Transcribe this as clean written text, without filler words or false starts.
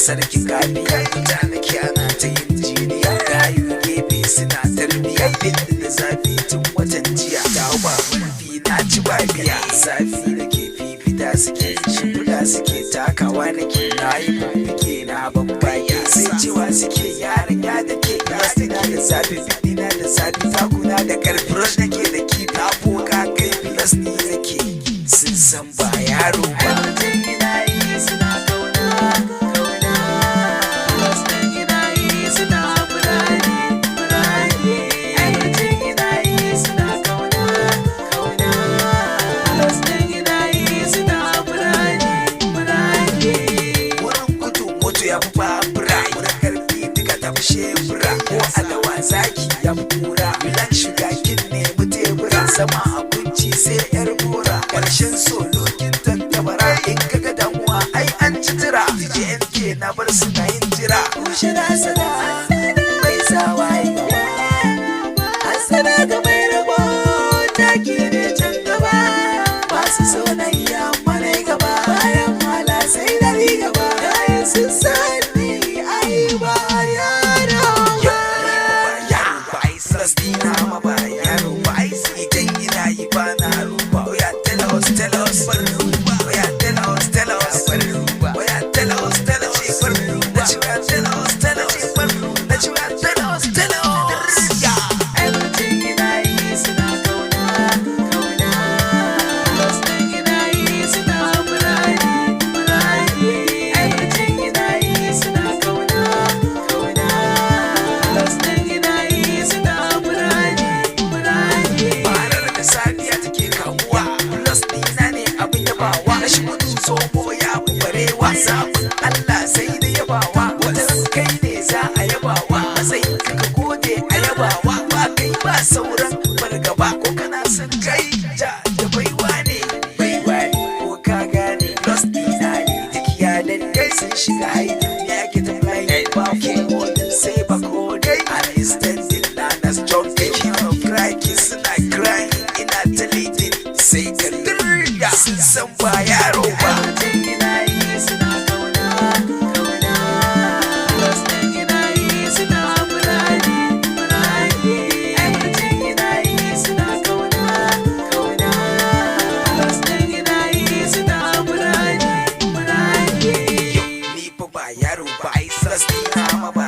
sarki gabiya ita nake ana ta yin jiniya gayu gefe suna tarbiya inda da zafi tun watan jiya ta ba mafi na ci ba biya zafi nake fifita suke shimfiɗa suke takawa nake na yi bubbuke na babbaya sai cewa suke yaran ya dake na da zafi fidina da zafi takuna da karfi rush nake da kifi aboka kai plus ni nake sun san ba yaro ba. Zaki ya fura milan shiga kin nemi tebura zama abinci sai yar bora karshen solokin tantabara in kaga damuwa ai an ci tira JNK na bar su na yin jira kushe da sana mai sawaye gaba hasana ga mai rabo taki ne can gaba masu sonayya mana gaba bayan mala sai dari gaba yayin sun sani ai ba sabon Allah sai da yabawa wata kai ne za a yabawa matsayin ka gode a yabawa ba kai ba sauran fargaba ko kana son kai da baiwa ne ko ka gane lost dina ne duk yanan kai sun shiga haidin ya ke ta mai ba ke wani sai ba ko dai an standing na nas john king of cry suna crying ina ta leading sai ka dirga sun san ba yaro ba. Yaro ba ai saras ni na ma ba